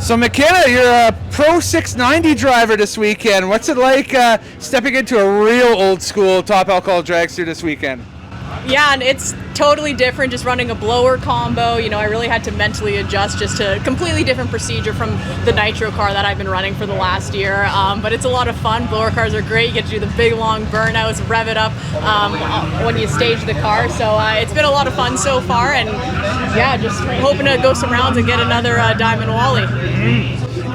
So McKenna, you're a Pro 690 driver this weekend. What's it like stepping into a real old school top alcohol dragster this weekend? Yeah, and it's totally different just running a blower combo. You know, I really had to mentally adjust just to a completely different procedure from the nitro car that I've been running for the last year. But it's a lot of fun. Blower cars are great. You get to do the big long burnouts, rev it up when you stage the car. So it's been a lot of fun so far, and yeah, just hoping to go some rounds and get another Diamond Wally.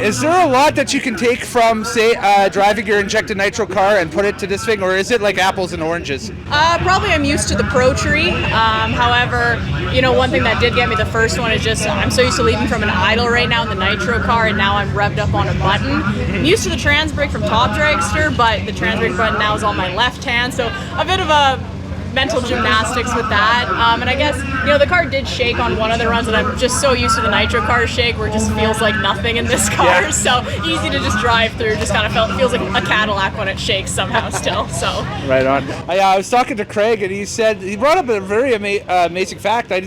Is there a lot that you can take from, say, driving your injected nitro car and put it to this thing, or is it like apples and oranges? Probably I'm used to the Pro Tree. However, you know, one thing that did get me the first one is just I'm so used to leaving from an idle right now in the nitro car, and now I'm revved up on a button. I'm used to the trans brake from Top Dragster, but the trans brake button now is on my left hand, so a bit of a mental gymnastics with that. And I guess, you know, the car did shake on one of the runs, and I'm just so used to the nitro car shake where it just feels like nothing in this car. Yeah. So easy to just drive through. Just kind of feels like a Cadillac when it shakes somehow still. So right on. I was talking to Craig, and he brought up a very amazing fact. I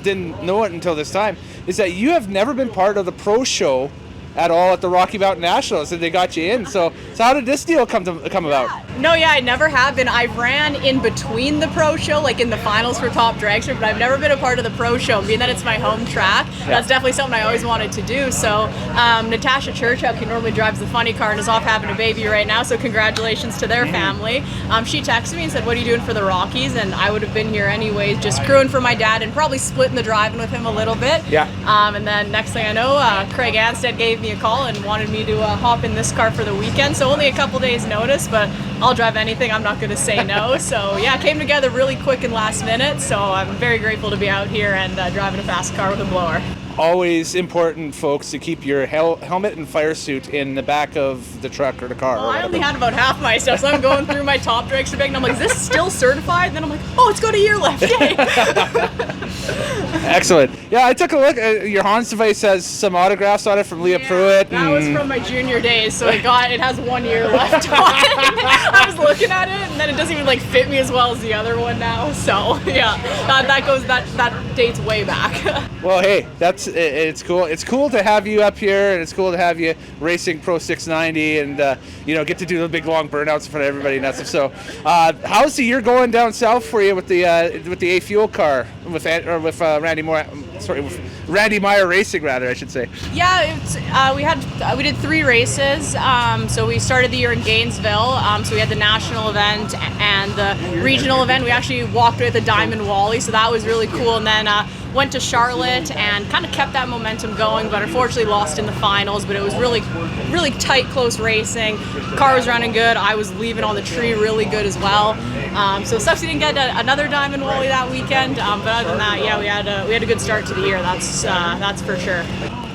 didn't know it until this time. Is that you have never been part of the pro show at all at the Rocky Mountain Nationals, and they got you in. So how did this deal come about? No, yeah, I never have been. I ran in between the pro show, like in the finals for Top Dragster, but I've never been a part of the pro show. Being that it's my home track, that's definitely something I always wanted to do. So Natasha Churchhouse, who normally drives the funny car and is off having a baby right now, so congratulations to their family. She texted me and said, "What are you doing for the Rockies?" And I would have been here anyways, just crewing for my dad and probably splitting the driving with him a little bit. Yeah. And then next thing I know, Craig Anstead gave me a call and wanted me to hop in this car for the weekend. So only a couple days notice, but I'll drive anything. I'm not going to say no. So yeah, came together really quick and last minute. So I'm very grateful to be out here and driving a fast car with a blower. Always important, folks, to keep your helmet and fire suit in the back of the truck or the car. Well, I only had about half my stuff, so I'm going through my Top Dragster bag, and I'm like, is this still certified? And then I'm like, oh, it's got a year left. Yay. Excellent. Yeah, I took a look. Your Hans device has some autographs on it from Leah Pruitt. That was from my junior days, so it has 1 year left on it. I was looking at it, and then it doesn't even like fit me as well as the other one now. So yeah, that dates way back. Well, hey, it's cool. It's cool to have you up here, and it's cool to have you racing Pro 690, and you know, get to do the big long burnouts in front of everybody and that stuff. So, how's the year going down south for you with the A Fuel car with Randy Meyer Racing, rather, I should say? Yeah, we did 3 races. So we started the year in Gainesville. So we had the national event and the regional event. We actually walked with a Diamond Wally, so that was really cool. And then went to Charlotte and kind of kept that momentum going, but unfortunately lost in the finals. But it was really, really tight, close racing. Car was running good. I was leaving on the tree really good as well. So it sucks we didn't get another Diamond Wally that weekend. But other than that, yeah, we had a good start to the year. That's for sure.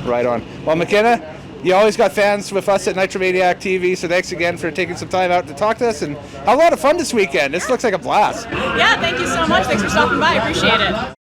Right on. Well, McKenna, you always got fans with us at Nitromaniac TV, so thanks again for taking some time out to talk to us, and have a lot of fun this weekend. This looks like a blast. Yeah, thank you so much. Thanks for stopping by. I appreciate it.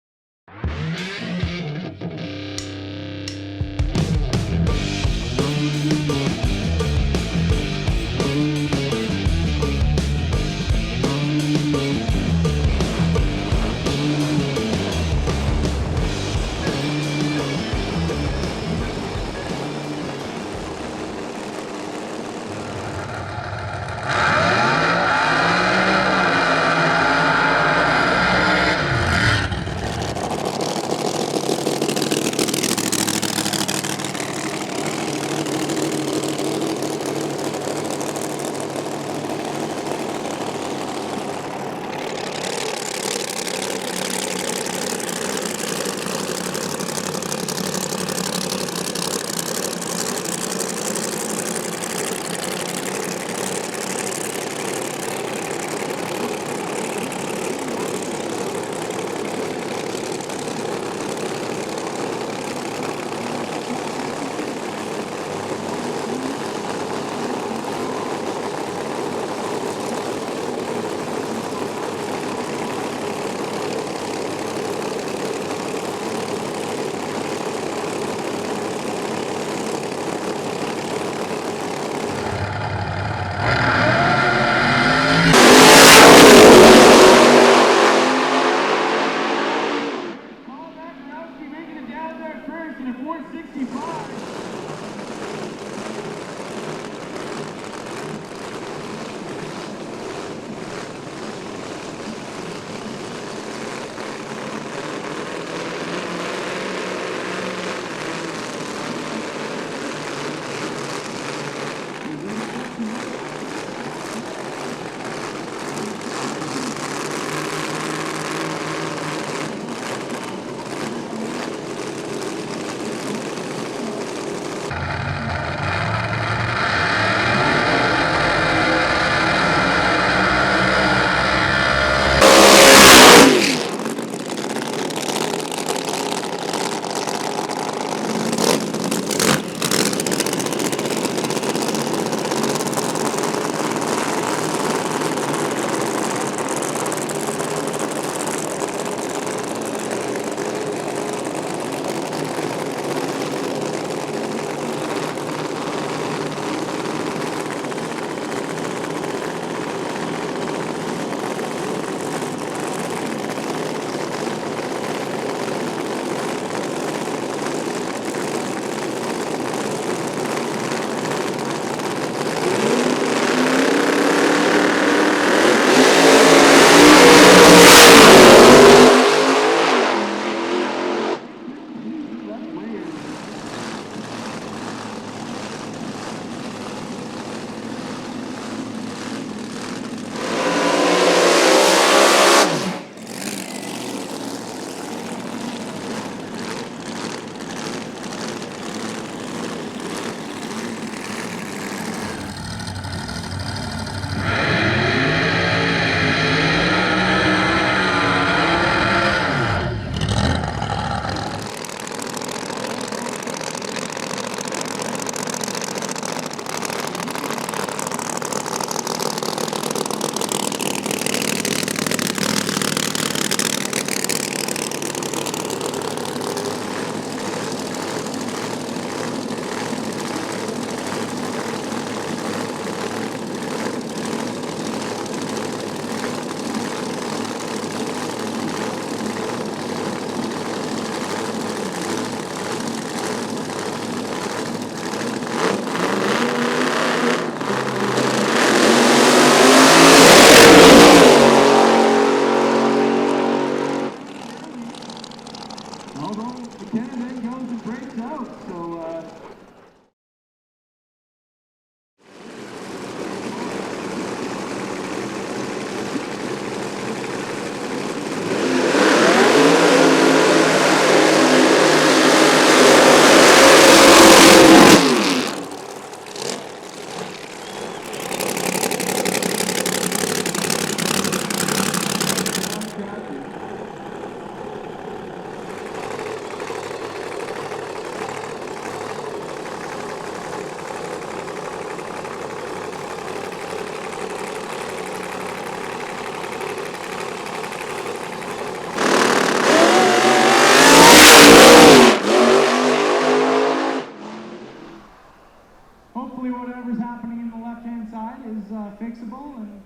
full, and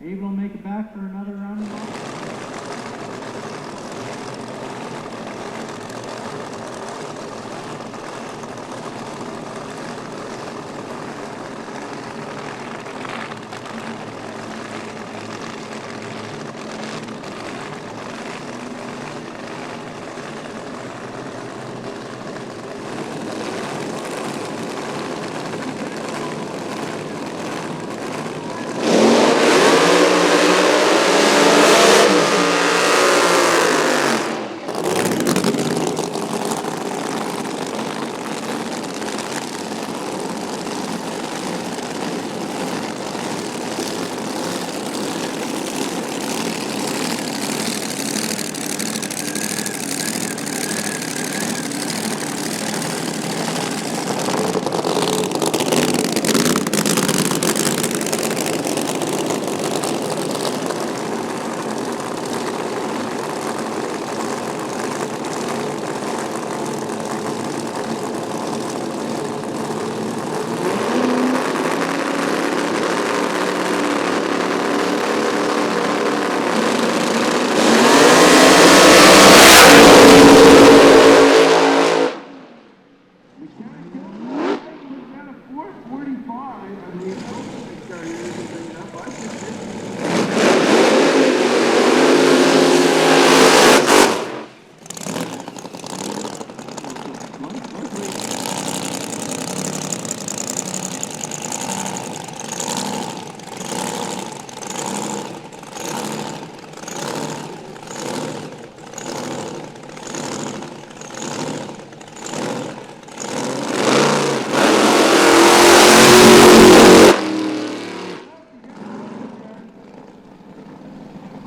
able to make it back for another round.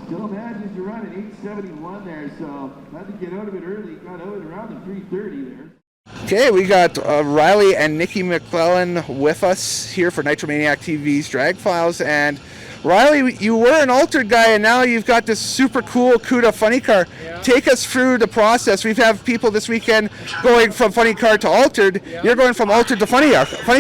Still manages to run at 871 there, so had to get out of it early. Got out around the 330 there. Okay, we got Riley and Nicky McLellan with us here for Nitromaniac TV's Drag Files. And Riley, you were an altered guy, and now you've got this super cool CUDA funny car. Yeah. Take us through the process. We've had people this weekend going from funny car to altered. Yeah. You're going from altered to funny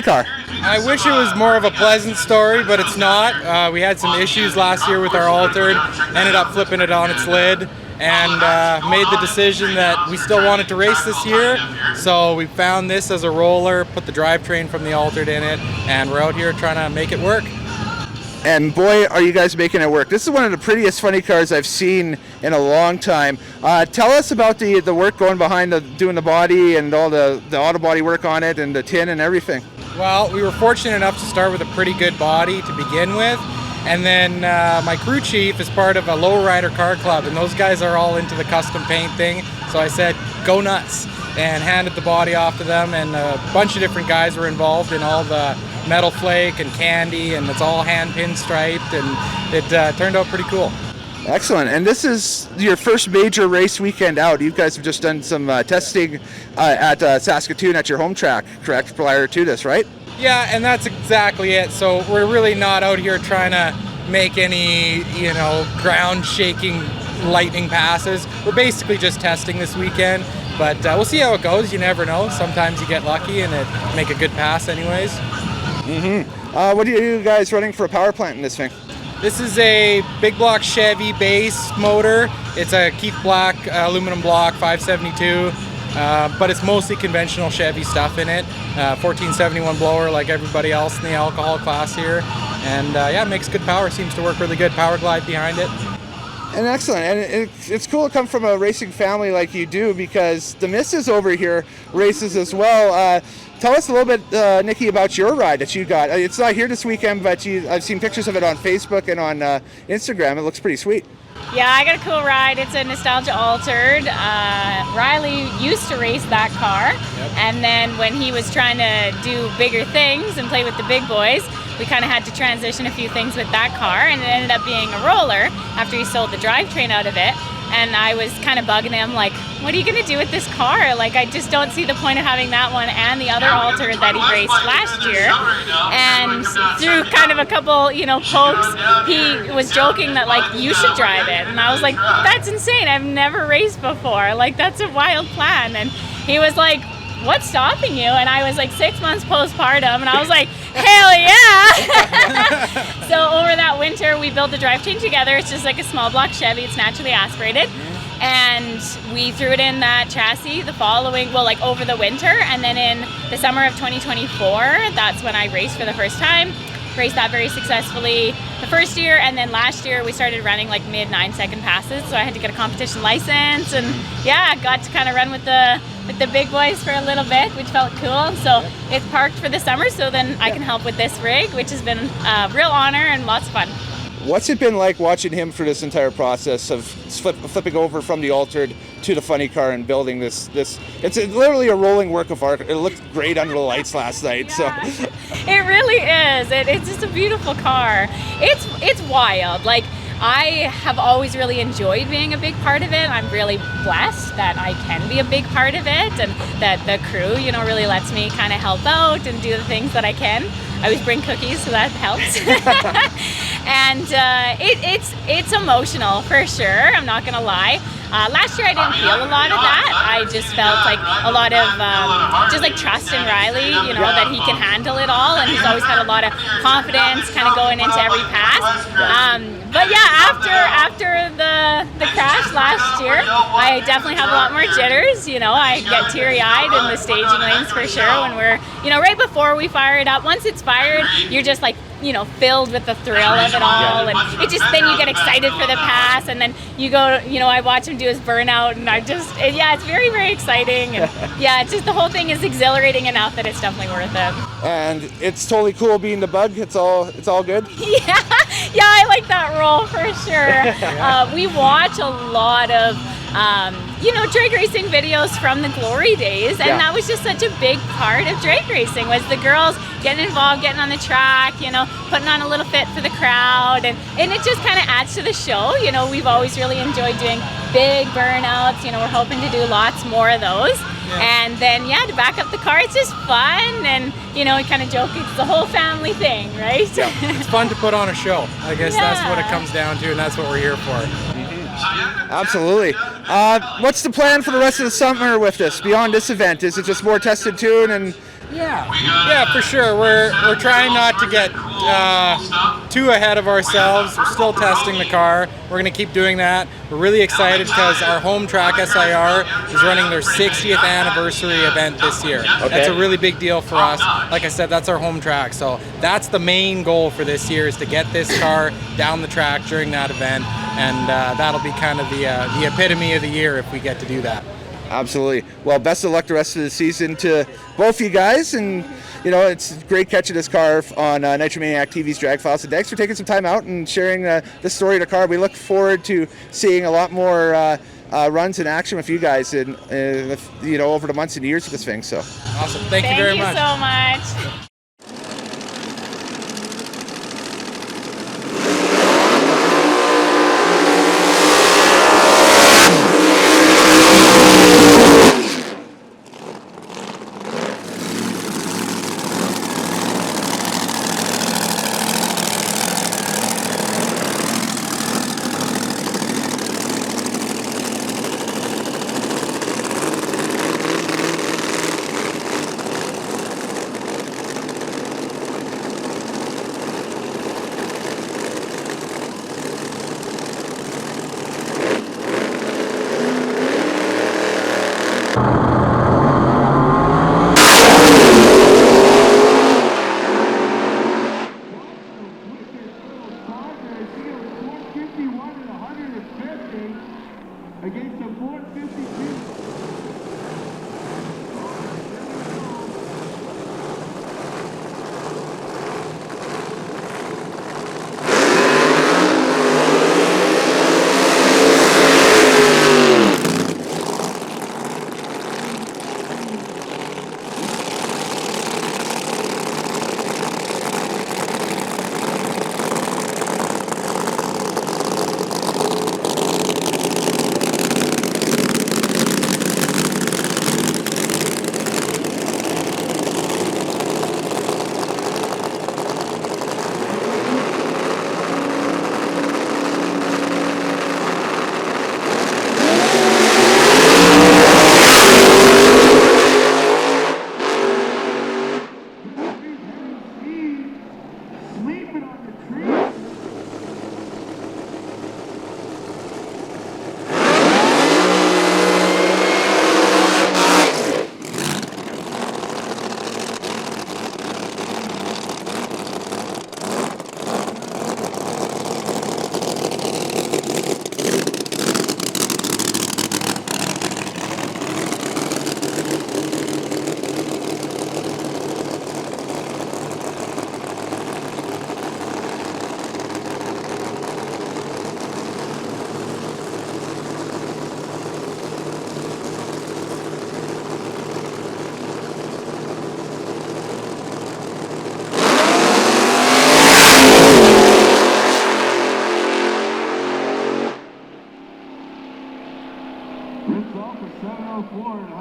car. I wish it was more of a pleasant story, but it's not. We had some issues last year with our altered, ended up flipping it on its lid, and made the decision that we still wanted to race this year. So we found this as a roller, put the drivetrain from the altered in it, and we're out here trying to make it work. And boy, are you guys making it work. This is one of the prettiest funny cars I've seen in a long time. Tell us about the work going behind doing the body and all the auto body work on it and the tin and everything. Well, we were fortunate enough to start with a pretty good body to begin with. And then my crew chief is part of a lowrider car club, and those guys are all into the custom paint thing. So I said, go nuts, and handed the body off to them, and a bunch of different guys were involved in all the metal flake and candy, and it's all hand pin striped, and it turned out pretty cool. Excellent. And this is your first major race weekend out. You guys have just done some testing at Saskatchewan at your home track, correct, prior to this, right? Yeah, and that's exactly it. So we're really not out here trying to make any, ground-shaking lightning passes. We're basically just testing this weekend, but we'll see how it goes. You never know. Sometimes you get lucky and it make a good pass anyways. Mm-hmm. What are you guys running for a power plant in this thing? This is a big block Chevy base motor. It's a Keith Black aluminum block 572. But it's mostly conventional Chevy stuff in it. 1471 blower like everybody else in the alcohol class here. And yeah, it makes good power. Seems to work really good. Power glide behind it. And excellent. And it's cool to come from a racing family like you do, because the missus over here races as well. Tell us a little bit, Nicky, about your ride that you got. It's not here this weekend, but I've seen pictures of it on Facebook and on Instagram. It looks pretty sweet. Yeah, I got a cool ride. It's a nostalgia altered. Riley used to race that car, and then when he was trying to do bigger things and play with the big boys, we kind of had to transition a few things with that car, and it ended up being a roller after he sold the drivetrain out of it. And I was kind of bugging him, like, what are you going to do with this car? Like, I just don't see the point of having that one and the other altered that he raced last year. And through kind of a couple, pokes, he was joking that, like, you should drive it. And I was like, that's insane. I've never raced before. Like, that's a wild plan. And he was like, what's stopping you? And I was like 6 months postpartum, and I was like, hell yeah. So over that winter, we built the drive chain together. It's just like a small block Chevy. It's naturally aspirated. And we threw it in that chassis the following, well, like over the winter. And then in the summer of 2024, that's when I raced for the first time. Raced that very successfully the first year, and then last year we started running like mid 9-second passes, so I had to get a competition license, and yeah, got to kind of run with the big boys for a little bit, which felt cool. So it's parked for the summer, so then I can help with this rig, which has been a real honor and lots of fun. What's it been like watching him for this entire process of flipping over from the altered to the funny car and building this? It's literally a rolling work of art. It looked great under the lights last night. Yeah, So it really is. It's just a beautiful car. It's wild. Like, I have always really enjoyed being a big part of it. I'm really blessed that I can be a big part of it, and that the crew, you know, really lets me kind of help out and do the things that I can. I always bring cookies, so that helps. And it's emotional for sure. I'm not gonna lie. Last year I didn't feel a lot of that. I just felt like a lot of just like trust in Riley, you know, that he can handle it all, and he's always had a lot of confidence kind of going into every pass. But yeah, after the crash last year, I definitely have a lot more jitters. You know, I get teary-eyed in the staging lanes for sure when we're, you know, right before we fire it up. Once it's fired, you're just like, you know, filled with the thrill of it all, and it just, then you get excited for the pass, and then you go, you know, I watch him do his burnout, and yeah, it's very, very exciting, and yeah, it's just, the whole thing is exhilarating enough that it's definitely worth it. and it's totally cool being the bug. It's all good. Yeah, I like that role for sure. We watch a lot of you know, drag racing videos from the glory days, and that was just such a big part of drag racing, was the girls getting involved, getting on the track, you know, putting on a little fit for the crowd, and it just kind of adds to the show. You know, we've always really enjoyed doing big burnouts. You know, we're hoping to do lots more of those. And then, yeah, to back up the car, it's just fun, and, you know, we kind of joke, it's the whole family thing, right? Yeah, it's fun to put on a show. I guess that's what it comes down to, and that's what we're here for. Absolutely. What's the plan for the rest of the summer with this, beyond this event? Is it just more test and tune and... Yeah, for sure. We're trying not to get too ahead of ourselves. We're still testing the car. We're going to keep doing that. We're really excited because our home track, SIR, is running their 60th anniversary event this year. Okay. That's a really big deal for us. Like I said, that's our home track. So that's the main goal for this year, is to get this car down the track during that event. And that'll be kind of the epitome of the year if we get to do that. Absolutely. Well, best of luck the rest of the season to both you guys, and you know, it's great catching this car on Nitromaniac TV's Drag Files. And thanks for taking some time out and sharing the story of the car. We look forward to seeing a lot more runs in action with you guys, and you know, over the months and years of this thing. So awesome! Thank you very much. Thank you so much. Against the 452.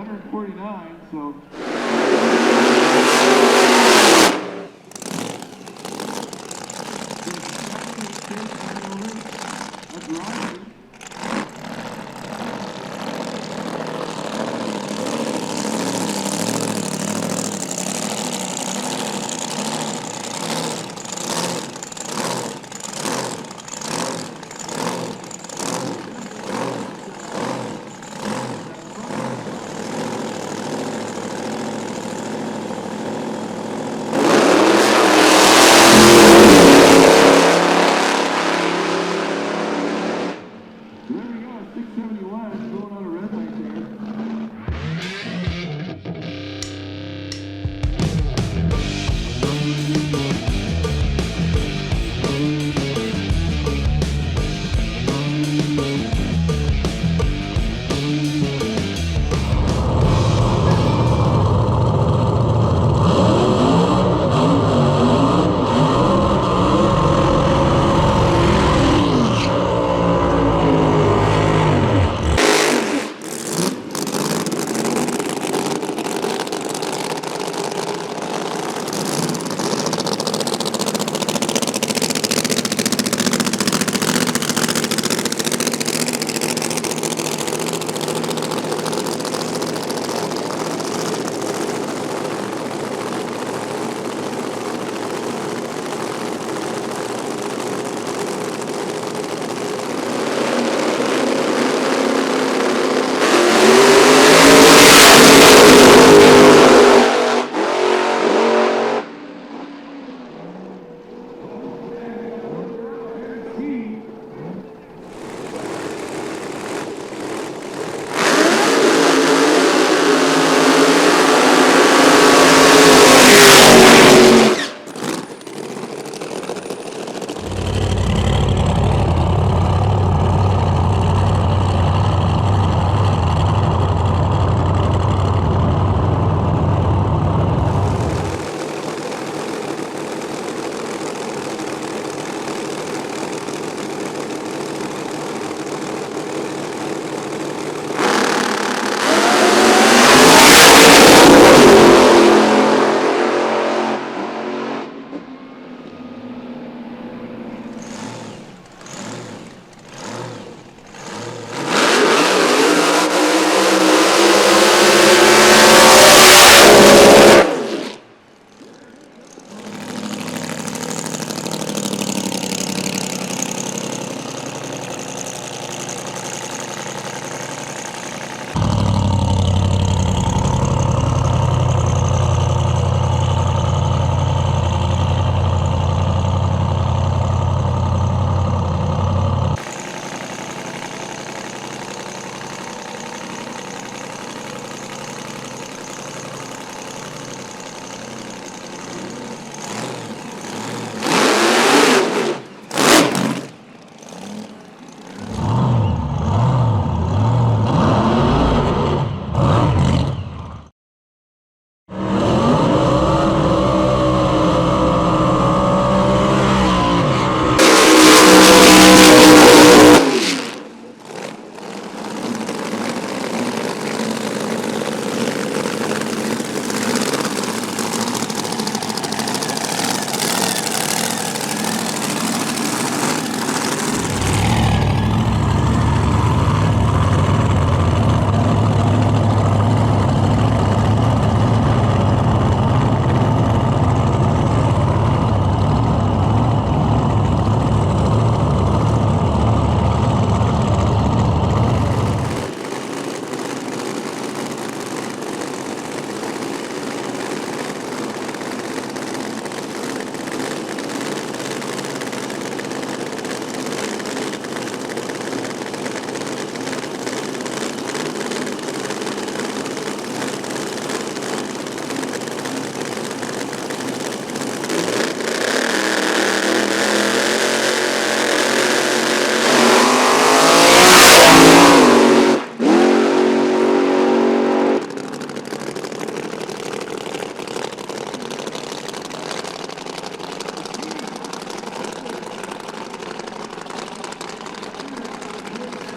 149, so. That's Rocky.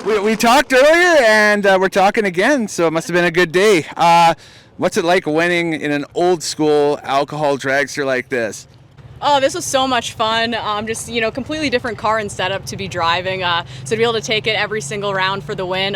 We talked earlier, and we're talking again, so it must have been a good day. What's it like winning in an old school alcohol dragster like this? Oh, this was so much fun. Just, completely different car and setup to be driving. So to be able to take it every single round for the win.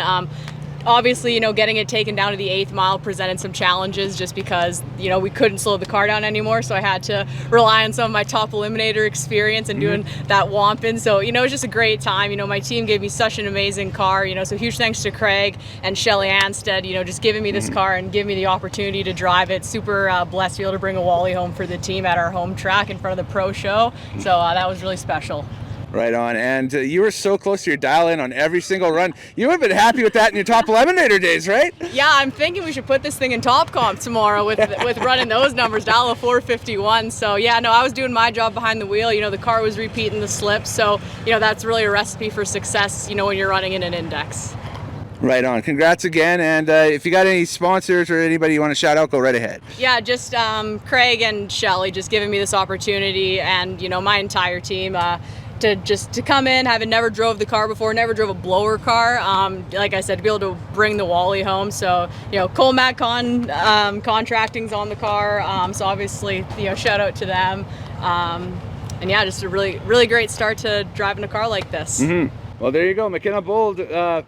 Obviously, getting it taken down to the 8th mile presented some challenges just because, we couldn't slow the car down anymore. So I had to rely on some of my top eliminator experience and doing that womping. So, it was just a great time. My team gave me such an amazing car, so huge thanks to Craig and Shelly Anstead, just giving me this car and giving me the opportunity to drive it. Super blessed to be able to bring a Wally home for the team at our home track in front of the pro show. So that was really special. Right on. And you were so close to your dial-in on every single run. You would have been happy with that in your top eliminator days, right? Yeah, I'm thinking we should put this thing in top comp tomorrow with running those numbers, dial of 451. So yeah, no, I was doing my job behind the wheel. The car was repeating the slips. So, that's really a recipe for success, when you're running in an index. Right on. Congrats again. And if you got any sponsors or anybody you want to shout out, go right ahead. Yeah, just Craig and Shelly just giving me this opportunity, and, my entire team. To come in, having never drove the car before, never drove a blower car. Like I said, to be able to bring the Wally home. So, Colmac Contracting's on the car. So obviously, shout out to them. And yeah, just a really, really great start to driving a car like this. Well, there you go. McKenna Bould,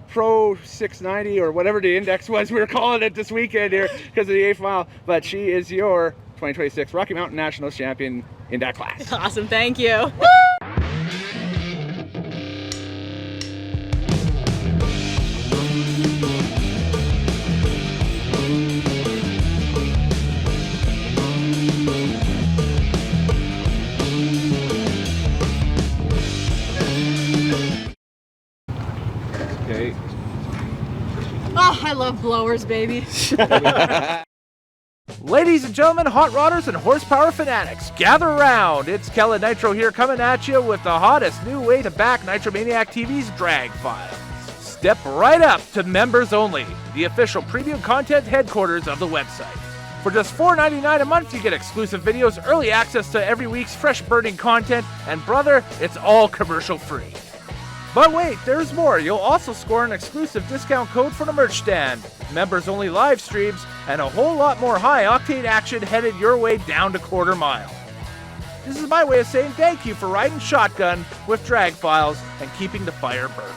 Pro 690 or whatever the index was. We were calling it this weekend here because of the 8th mile. But she is your 2026 Rocky Mountain Nationals champion in that class. Awesome. Thank you. Okay. Oh, I love blowers, baby. Ladies and gentlemen, hot rodders and horsepower fanatics, gather around. It's Kellen Nitro here coming at you with the hottest new way to back Nitromaniac TV's drag files. Step right up to members only, the official premium content headquarters of the website. For just $4.99 a month, you get exclusive videos, early access to every week's fresh burning content, and brother, it's all commercial free. But wait, there's more. You'll also score an exclusive discount code for the merch stand, members only live streams, and a whole lot more high octane action headed your way down to quarter mile. This is my way of saying thank you for riding shotgun with drag files and keeping the fire burning.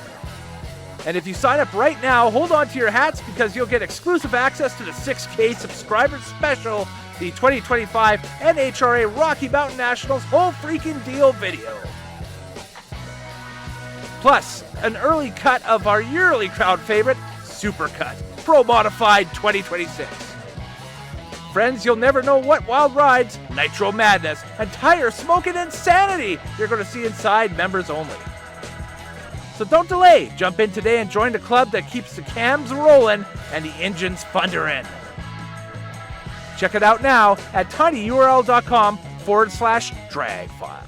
And if you sign up right now, hold on to your hats because you'll get exclusive access to the 6K subscriber special, the 2025 NHRA Rocky Mountain Nationals whole freaking deal video. Plus, an early cut of our yearly crowd favorite, Supercut, Pro Modified 2026. Friends, you'll never know what wild rides, nitro madness, and tire smoking insanity you're going to see inside members only. So don't delay, jump in today and join the club that keeps the cams rolling and the engines thundering. Check it out now at tinyurl.com/dragfile.